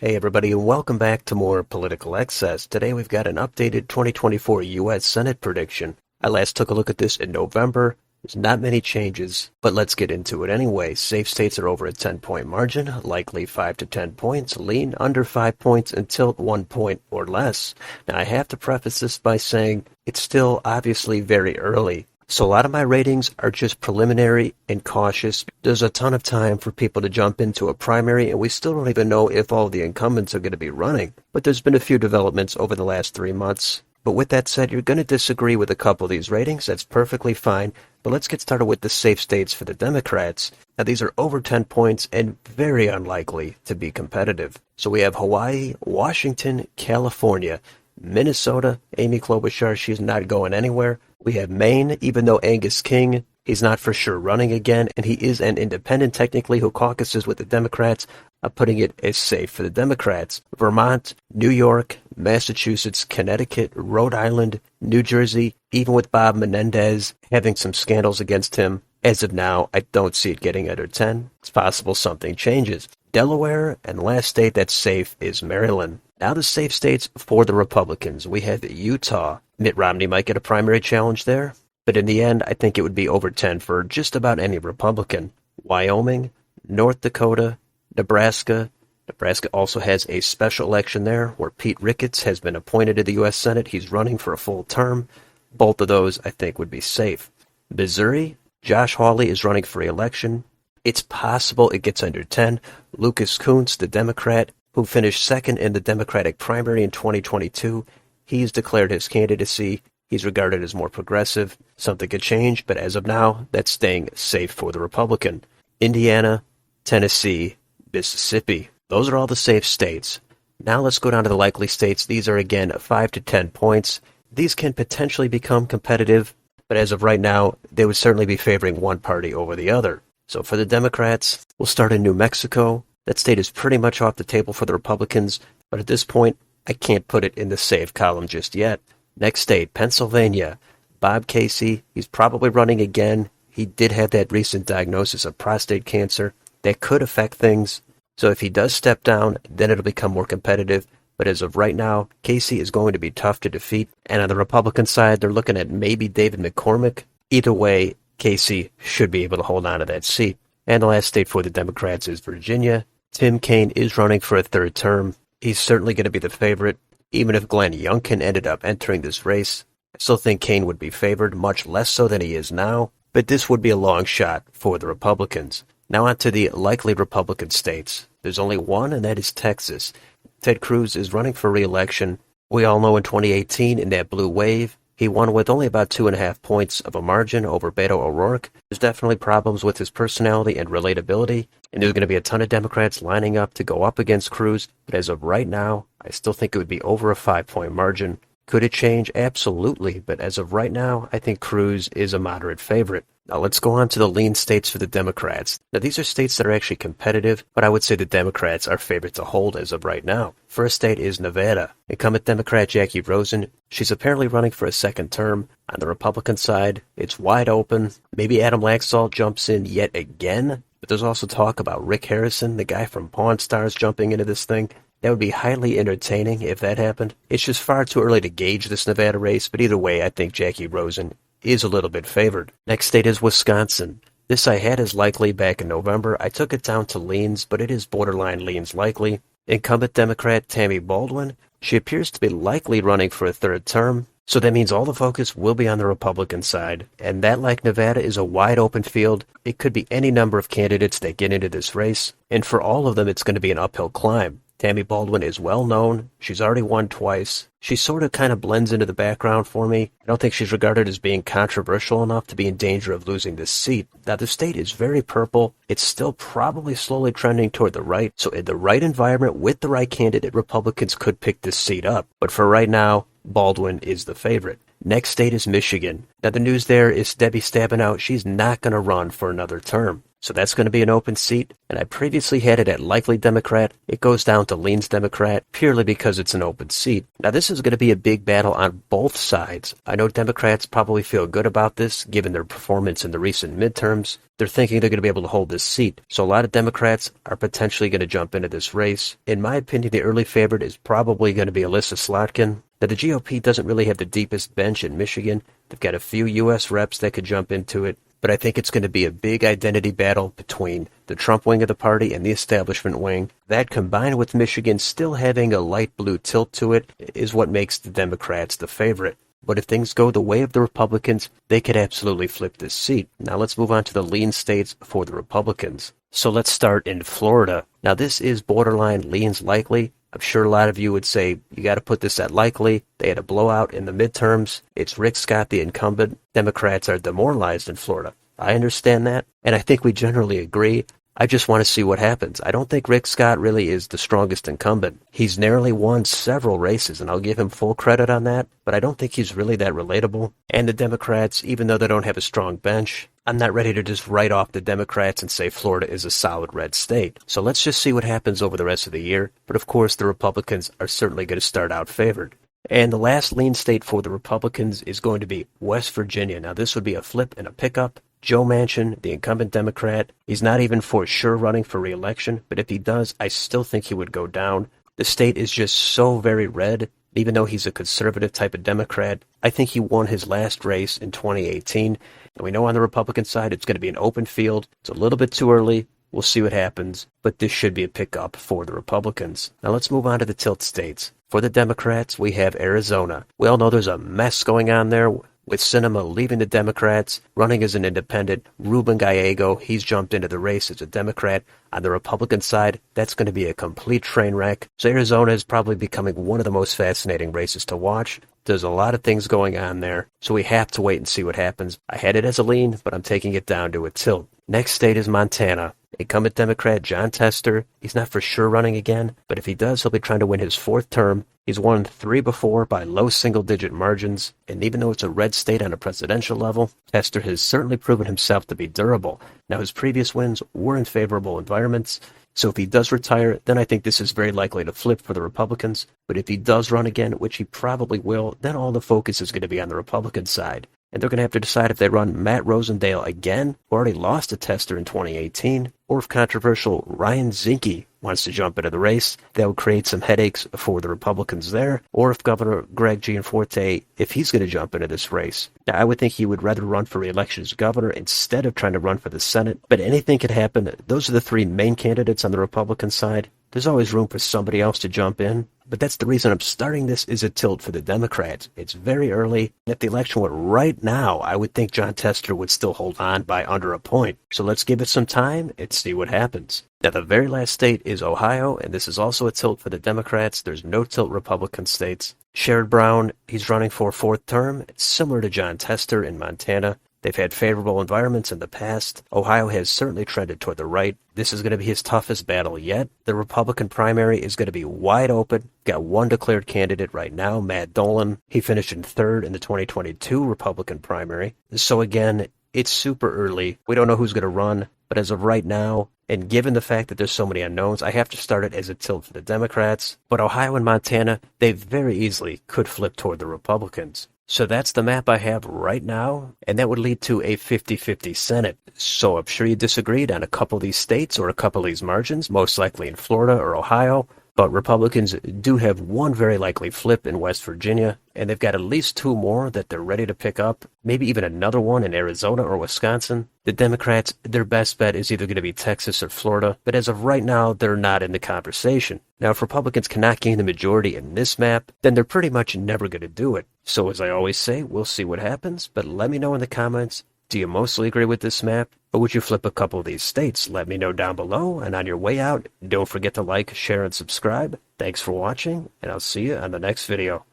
Hey everybody, and welcome back to more Political Excess. Today we've got an updated 2024 U.S. Senate prediction. I last took a look at this in November. There's not many changes, but let's get into it anyway. Safe states are over a 10-point margin, likely 5 to 10 points, lean under 5 points, and tilt 1 point or less. Now I have to preface this by saying it's still obviously very early. So a lot of my ratings are just preliminary and cautious. There's a ton of time for people to jump into a primary, and we still don't even know if all the incumbents are going to be running. But there's been a few developments over the last 3 months. But with that said, you're going to disagree with a couple of these ratings. That's perfectly fine. But let's get started with the safe states for the Democrats. Now, these are over 10 points and very unlikely to be competitive. So we have Hawaii, Washington, California, Minnesota. Amy Klobuchar, she's not going anywhere. We have Maine, even though Angus King, he's not for sure running again, and he is an independent technically who caucuses with the Democrats. I'm putting it as safe for the Democrats. Vermont, New York, Massachusetts, Connecticut, Rhode Island, New Jersey, even with Bob Menendez having some scandals against him. As of now, I don't see it getting under 10. It's possible something changes. Delaware, and the last state that's safe is Maryland. Now the safe states for the Republicans. We have Utah. Mitt Romney might get a primary challenge there, but in the end, I think it would be over 10 for just about any Republican. Wyoming, North Dakota, Nebraska. Nebraska also has a special election there where Pete Ricketts has been appointed to the U.S. Senate. He's running for a full term. Both of those, I think, would be safe. Missouri, Josh Hawley is running for re-election. It's possible it gets under 10. Lucas Kunce, the Democrat, who finished second in the Democratic primary in 2022, he's declared his candidacy. He's regarded as more progressive. Something could change, but as of now, that's staying safe for the Republican. Indiana, Tennessee, Mississippi. Those are all the safe states. Now let's go down to the likely states. These are, again, 5 to 10 points. These can potentially become competitive, but as of right now, they would certainly be favoring one party over the other. So for the Democrats, we'll start in New Mexico. That state is pretty much off the table for the Republicans, but at this point, I can't put it in the safe column just yet. Next state, Pennsylvania. Bob Casey, he's probably running again. He did have that recent diagnosis of prostate cancer. That could affect things. So if he does step down, then it'll become more competitive. But as of right now, Casey is going to be tough to defeat. And on the Republican side, they're looking at maybe David McCormick. Either way, Casey should be able to hold on to that seat. And the last state for the Democrats is Virginia. Tim Kaine is running for a third term. He's certainly going to be the favorite. Even if Glenn Youngkin ended up entering this race, I still think Kaine would be favored, much less so than he is now. But this would be a long shot for the Republicans. Now on to the likely Republican states. There's only one, and that is Texas. Ted Cruz is running for re-election. We all know in 2018, in that blue wave, he won with only about 2.5 points of a margin over Beto O'Rourke. There's definitely problems with his personality and relatability, and there's going to be a ton of Democrats lining up to go up against Cruz. But as of right now, I still think it would be over a 5-point margin. Could it change? Absolutely. But as of right now, I think Cruz is a moderate favorite. Now let's go on to the lean states for the Democrats. Now these are states that are actually competitive, but I would say the Democrats are favored to hold as of right now. First state is Nevada. Incumbent Democrat Jackie Rosen, she's apparently running for a second term. On the Republican side, it's wide open. Maybe Adam Laxalt jumps in yet again, but there's also talk about Rick Harrison, the guy from Pawn Stars, jumping into this thing. That would be highly entertaining if that happened. It's just far too early to gauge this Nevada race, but either way, I think Jackie Rosen is a little bit favored. Next state is Wisconsin. This I had as likely back in November. I took it down to leans, but it is borderline leans likely. Incumbent Democrat Tammy Baldwin, she appears to be likely running for a third term, so that means all the focus will be on the Republican side. And that, like Nevada, is a wide open field. It could be any number of candidates that get into this race, and for all of them, it's going to be an uphill climb. Tammy Baldwin is well known. She's already won twice. She sort of kind of blends into the background for me. I don't think she's regarded as being controversial enough to be in danger of losing this seat. Now, the state is very purple. It's still probably slowly trending toward the right. So in the right environment with the right candidate, Republicans could pick this seat up. But for right now, Baldwin is the favorite. Next state is Michigan. Now, the news there is Debbie Stabenow. She's not going to run for another term. So that's going to be an open seat, and I previously had it at likely Democrat. It goes down to leans Democrat purely because it's an open seat. Now this is going to be a big battle on both sides. I know Democrats probably feel good about this given their performance in the recent midterms. They're thinking they're going to be able to hold this seat. So a lot of Democrats are potentially going to jump into this race. In my opinion, the early favorite is probably going to be Elissa Slotkin. Now the GOP doesn't really have the deepest bench in Michigan. They've got a few U.S. reps that could jump into it. But I think it's going to be a big identity battle between the Trump wing of the party and the establishment wing. That, combined with Michigan still having a light blue tilt to it, is what makes the Democrats the favorite. But if things go the way of the Republicans, they could absolutely flip this seat. Now let's move on to the lean states for the Republicans. So let's start in Florida. Now this is borderline leans likely. I'm sure a lot of you would say, you got to put this at likely. They had a blowout in the midterms. It's Rick Scott, the incumbent. Democrats are demoralized in Florida. I understand that, and I think we generally agree. I just want to see what happens. I don't think Rick Scott really is the strongest incumbent. He's narrowly won several races, and I'll give him full credit on that, but I don't think he's really that relatable. And the Democrats, even though they don't have a strong bench, I'm not ready to just write off the Democrats and say Florida is a solid red state. So let's just see what happens over the rest of the year. But of course, the Republicans are certainly going to start out favored. And the last lean state for the Republicans is going to be West Virginia. Now this would be a flip and a pickup. Joe Manchin, the incumbent Democrat, he's not even for sure running for re-election, but if he does, I still think he would go down. The state is just so very red. Even though he's a conservative type of Democrat, I think he won his last race in 2018. And we know on the Republican side it's going to be an open field. It's a little bit too early. We'll see what happens, but this should be a pickup for the Republicans. Now let's move on to the tilt states. For the Democrats, we have Arizona. We all know there's a mess going on there with Sinema leaving the Democrats, running as an independent. Ruben Gallego, he's jumped into the race as a Democrat. On the Republican side, that's going to be a complete train wreck. So Arizona is probably becoming one of the most fascinating races to watch. There's a lot of things going on there, so we have to wait and see what happens. I had it as a lean, but I'm taking it down to a tilt. Next state is Montana. Incumbent Democrat Jon Tester, he's not for sure running again, but if he does, he'll be trying to win his fourth term. He's won 3 before by low single-digit margins, and even though it's a red state on a presidential level, Tester has certainly proven himself to be durable. Now, his previous wins were in favorable environments, so if he does retire, then I think this is very likely to flip for the Republicans. But if he does run again, which he probably will, then all the focus is going to be on the Republican side. And they're going to have to decide if they run Matt Rosendale again, who already lost to Tester in 2018, or if controversial Ryan Zinke wants to jump into the race. That would create some headaches for the Republicans there, or if Governor Greg Gianforte, if he's going to jump into this race. Now, I would think he would rather run for re-election as governor instead of trying to run for the Senate, but anything could happen. Those are the 3 main candidates on the Republican side. There's always room for somebody else to jump in, but that's the reason I'm starting this as a tilt for the Democrats. It's very early. If the election went right now, I would think Jon Tester would still hold on by under a point. So let's give it some time and see what happens. Now, the very last state is Ohio, and this is also a tilt for the Democrats. There's no tilt Republican states. Sherrod Brown, he's running for a 4th term. It's similar to Jon Tester in Montana. They've had favorable environments in the past. Ohio has certainly trended toward the right. This is going to be his toughest battle yet. The Republican primary is going to be wide open. Got one declared candidate right now, Matt Dolan. He finished in 3rd in the 2022 Republican primary. So again, it's super early. We don't know who's going to run. But as of right now, and given the fact that there's so many unknowns, I have to start it as a tilt for the Democrats. But Ohio and Montana, they very easily could flip toward the Republicans. So that's the map I have right now, and that would lead to a 50-50 Senate. So I'm sure you disagreed on a couple of these states or a couple of these margins, most likely in Florida or Ohio. But Republicans do have one very likely flip in West Virginia, and they've got at least 2 more that they're ready to pick up, maybe even another one in Arizona or Wisconsin. The Democrats, their best bet is either going to be Texas or Florida, but as of right now, they're not in the conversation. Now, if Republicans cannot gain the majority in this map, then they're pretty much never going to do it. So as I always say, we'll see what happens, but let me know in the comments, do you mostly agree with this map, or would you flip a couple of these states? Let me know down below, and on your way out, don't forget to like, share, and subscribe. Thanks for watching, and I'll see you on the next video.